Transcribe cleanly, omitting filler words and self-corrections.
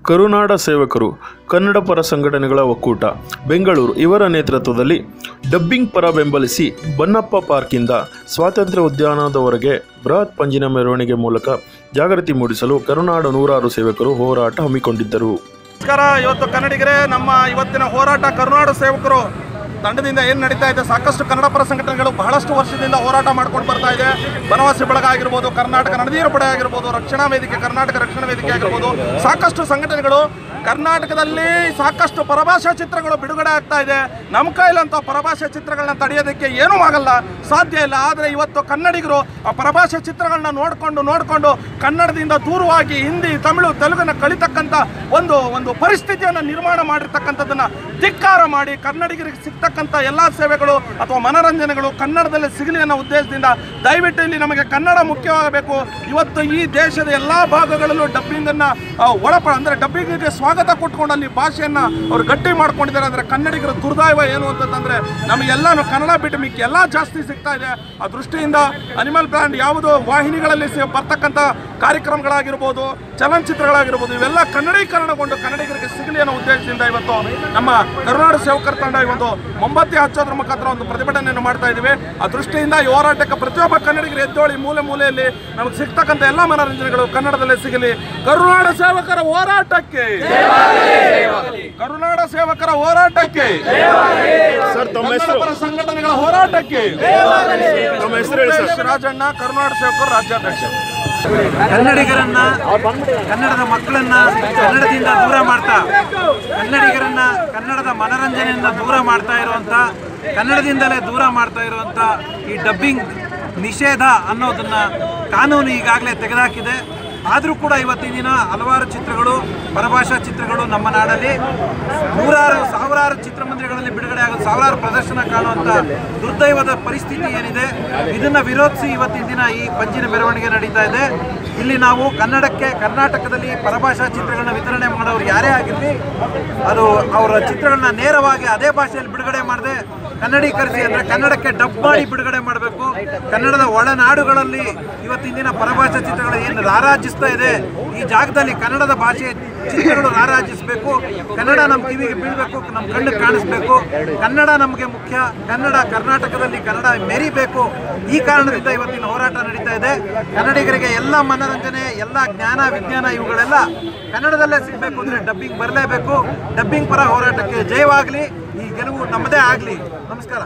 ಕರುನಾಡ ಸೇವಕರು ಕನ್ನಡ ಪರ ಸಂಘಟನೆಗಳ ಒಕ್ಕೂಟ ಬೆಂಗಳೂರು ಇವರ ನೇತೃತ್ವದಲ್ಲಿ ಡಬ್ಬಿಂಗ್ ಪರ ಬೆಂಬಲಿಸಿ ಬನ್ನಪ್ಪ ಪಾರ್ಕಿಂದ ಸ್ವಾತಂತ್ರ್ಯ ಉದ್ಯಾನದವರೆಗೆ ಬೃಹತ್ ಪಂಜಿನ ಮೆರವಣಿಗೆ ಮೂಲಕ ಜಾಗೃತಿ ಮೂಡಿಸಲು ಕರುನಾಡ ನೂರಾರು ಸೇವಕರು ಹೋರಾಟ ಹಮ್ಮಿಕೊಂಡಿದ್ದರು. ನಮಸ್ಕಾರ. ಇವತ್ತು ಕನ್ನಡಿಗರೇ, ನಮ್ಮ ಇವತ್ತಿನ ಹೋರಾಟ ಕರುನಾಡ ಸೇವಕರು ತಂಡದಿಂದ ಏನು ನಡೀತಾ ಇದೆ, ಸಾಕಷ್ಟು ಕನ್ನಡ ಪರ ಸಂಘಟನೆಗಳು ಬಹಳಷ್ಟು ವರ್ಷದಿಂದ ಹೋರಾಟ ಮಾಡ್ಕೊಂಡು ಬರ್ತಾ ಇದೆ. ಬನವಾಸಿ ಬಳಗ ಆಗಿರ್ಬೋದು, ಕರ್ನಾಟಕ ನಡದೀರ ಪಡೆ ಆಗಿರ್ಬೋದು, ರಕ್ಷಣಾ ವೇದಿಕೆ, ಕರ್ನಾಟಕ ರಕ್ಷಣಾ ವೇದಿಕೆ ಆಗಿರ್ಬೋದು, ಸಾಕಷ್ಟು ಸಂಘಟನೆಗಳು ಕರ್ನಾಟಕದಲ್ಲಿ ಸಾಕಷ್ಟು ಪರಭಾಷಾ ಚಿತ್ರಗಳು ಬಿಡುಗಡೆ ಆಗ್ತಾ ಇದೆ. ನಮ್ಮ ಕೈಲಂತ ಪರಭಾಷಾ ಚಿತ್ರಗಳನ್ನ ತಡೆಯೋದಕ್ಕೆ ಏನೂ ಆಗಲ್ಲ, ಸಾಧ್ಯ ಇಲ್ಲ. ಆದರೆ ಇವತ್ತು ಕನ್ನಡಿಗರು ಆ ಪರಭಾಷಾ ಚಿತ್ರಗಳನ್ನ ನೋಡಿಕೊಂಡು ಕನ್ನಡದಿಂದ ದೂರವಾಗಿ ಹಿಂದಿ, ತಮಿಳು, ತೆಲುಗನ್ನು ಕಲಿತಕ್ಕಂಥ ಒಂದು ಪರಿಸ್ಥಿತಿಯನ್ನು ನಿರ್ಮಾಣ ಮಾಡಿರ್ತಕ್ಕಂಥದ್ದನ್ನು ಧಿಕ್ಕಾರ ಮಾಡಿ ಕನ್ನಡಿಗರಿಗೆ ಸಿಗ್ತಕ್ಕಂಥ ಎಲ್ಲ ಸೇವೆಗಳು ಅಥವಾ ಮನೋರಂಜನೆಗಳು ಕನ್ನಡದಲ್ಲಿ ಸಿಗಲಿ ಅನ್ನೋ ಉದ್ದೇಶದಿಂದ ದಯವಿಟ್ಟು ಇಲ್ಲಿ ನಮಗೆ ಕನ್ನಡ ಮುಖ್ಯವಾಗಬೇಕು. ಇವತ್ತು ಈ ದೇಶದ ಎಲ್ಲ ಭಾಗಗಳಲ್ಲೂ ಡಬ್ಬಿಂಗನ್ನು ಅಂದರೆ ಡಬ್ಬಿಂಗಿಗೆ ಸ್ವಾಗತ ಕೊಟ್ಕೊಂಡು ಅಲ್ಲಿ ಭಾಷೆಯನ್ನು ಅವರು ಗಟ್ಟಿ ಮಾಡ್ಕೊಂಡಿದ್ದಾರೆ. ಅಂದರೆ ಕನ್ನಡಿಗರ ದುರ್ದೈವ ಏನು ಅಂತಂದರೆ ನಮಗೆಲ್ಲನೂ ಕನ್ನಡ ಬಿಟ್ಟು ಮಿಕ್ಕಿ ಎಲ್ಲ ಜಾಸ್ತಿ ಸಿಗ್ತಾ ಇದೆ. ಆ ದೃಷ್ಟಿಯಿಂದ ಅನಿಮಲ್ ಬ್ರ್ಯಾಂಡ್ ಯಾವುದು ವಾಹಿನಿಗಳಲ್ಲಿ ಬರ್ತಕ್ಕಂಥ ಕಾರ್ಯಕ್ರಮಗಳಾಗಿರ್ಬೋದು, ಚಲನಚಿತ್ರಗಳಾಗಿರ್ಬೋದು, ಇವೆಲ್ಲ ಕನ್ನಡೀಕರಣಗೊಂಡು ಕನ್ನಡಿಗರಿಗೆ ಸಿಗಲಿ ಅನ್ನೋ ಉದ್ದೇಶದಿಂದ ಇವತ್ತು ನಮ್ಮ ಕರುನಾಡ ಸೇವಕರ ತಂಡ ಈ ಒಂದು ಮೊಂಬತ್ತಿ ಹಚ್ಚೋದ್ರ ಮುಖಾಂತರ ಒಂದು ಪ್ರತಿಭಟನೆಯನ್ನು ಮಾಡ್ತಾ ಇದ್ದೀವಿ. ಆ ದೃಷ್ಟಿಯಿಂದ ಈ ಹೋರಾಟಕ್ಕೆ ಪ್ರತಿಯೊಬ್ಬ ಕನ್ನಡಿಗರು ಎದ್ದೋಳಿ ಮೂಲೆಯಲ್ಲಿ ನಮಗೆ ಸಿಗ್ತಕ್ಕಂಥ ಎಲ್ಲ ಮನೋರಂಜನೆಗಳು ಕನ್ನಡದಲ್ಲೇ ಸಿಗಲಿ. ಕರುನಾಡ ಸೇವಕರ ಹೋರಾಟಕ್ಕೆ, ಕರುನಾಡ ಸೇವಕರ ಹೋರಾಟಕ್ಕೆ, ಪರ ಸಂಘಟನೆಗಳ ಹೋರಾಟಕ್ಕೆ ರಾಜಣ್ಣ, ಕರುನಾಡ ಸೇವಕರು ರಾಜ್ಯಾಧ್ಯಕ್ಷ. ಕನ್ನಡಿಗರನ್ನ, ಕನ್ನಡದ ಮಕ್ಕಳನ್ನ ಕನ್ನಡದಿಂದ ದೂರ ಮಾಡ್ತಾ, ಕನ್ನಡಿಗರನ್ನ ಕನ್ನಡದ ಮನರಂಜನೆಯಿಂದ ದೂರ ಮಾಡ್ತಾ ಇರುವಂಥ, ಕನ್ನಡದಿಂದಲೇ ದೂರ ಮಾಡ್ತಾ ಇರುವಂಥ ಈ ಡಬ್ಬಿಂಗ್ ನಿಷೇಧ ಅನ್ನೋದನ್ನ ಕಾನೂನು ಈಗಾಗಲೇ ತೆಗೆದುಹಾಕಿದೆ. ಆದರೂ ಕೂಡ ಇವತ್ತಿನ ದಿನ ಹಲವಾರು ಚಿತ್ರಗಳು, ಪರಭಾಷಾ ಚಿತ್ರಗಳು ನಮ್ಮ ನಾಡಲ್ಲಿ ಸಾವಿರಾರು ಚಿತ್ರಮಂದಿರಗಳಲ್ಲಿ ಬಿಡುಗಡೆ ಆಗೋದು, ಸಾವಿರಾರು ಪ್ರದರ್ಶನ ಕಾಣುವಂಥ ದುರ್ದೈವದ ಪರಿಸ್ಥಿತಿ ಏನಿದೆ, ಇದನ್ನು ವಿರೋಧಿಸಿ ಇವತ್ತಿನ ದಿನ ಈ ಪಂಜಿನ ಮೆರವಣಿಗೆ ನಡೀತಾ ಇದೆ. ಇಲ್ಲಿ ನಾವು ಕರ್ನಾಟಕದಲ್ಲಿ ಪರಭಾಷಾ ಚಿತ್ರಗಳನ್ನ ವಿತರಣೆ ಮಾಡೋರು ಯಾರೇ ಆಗಿರಲಿ, ಅದು ಅವರ ಚಿತ್ರಗಳನ್ನ ನೇರವಾಗಿ ಅದೇ ಭಾಷೆಯಲ್ಲಿ ಬಿಡುಗಡೆ ಮಾಡದೆ ಕನ್ನಡೀಕರಿಸಿ, ಅಂದರೆ ಕನ್ನಡಕ್ಕೆ ಡಬ್ ಮಾಡಿ ಬಿಡುಗಡೆ ಮಾಡಬೇಕು. ಕನ್ನಡದ ಒಳನಾಡುಗಳಲ್ಲಿ ಇವತ್ತಿನ ದಿನ ಪರಭಾಷಾ ಚಿತ್ರಗಳು ಏನು ರಾರಾಜಿಸ್ತಾ ಇದೆ, ಈ ಜಾಗದಲ್ಲಿ ಕನ್ನಡದ ಭಾಷೆ ಚಿತ್ರಗಳು ರಾರಾಜಿಸಬೇಕು. ಕನ್ನಡ ನಮ್ಮ ಕಿವಿಗೆ ಬೀಳಬೇಕು, ನಮ್ಮ ಕಣ್ಣಿಗೆ ಕಾಣಿಸ್ಬೇಕು. ಕನ್ನಡ ನಮಗೆ ಮುಖ್ಯ. ಕನ್ನಡ ಕರ್ನಾಟಕದಲ್ಲಿ ಕನ್ನಡ ಮೆರಿಬೇಕು. ಈ ಕಾರಣದಿಂದ ಇವತ್ತಿನ ಹೋರಾಟ ನಡೀತಾ ಇದೆ. ಕನ್ನಡಿಗರಿಗೆ ಎಲ್ಲ ಮನೋರಂಜನೆ, ಎಲ್ಲ ಜ್ಞಾನ, ವಿಜ್ಞಾನ ಇವುಗಳೆಲ್ಲ ಕನ್ನಡದಲ್ಲೇ ಸಿಗಬೇಕು ಅಂದರೆ ಡಬ್ಬಿಂಗ್ ಬರಲೇಬೇಕು. ಡಬ್ಬಿಂಗ್ ಪರ ಹೋರಾಟಕ್ಕೆ ಜಯವಾಗಲಿ. ಈ ಗೆಲುವು ನಮ್ಮದೇ ಆಗಲಿ. ನಮಸ್ಕಾರ.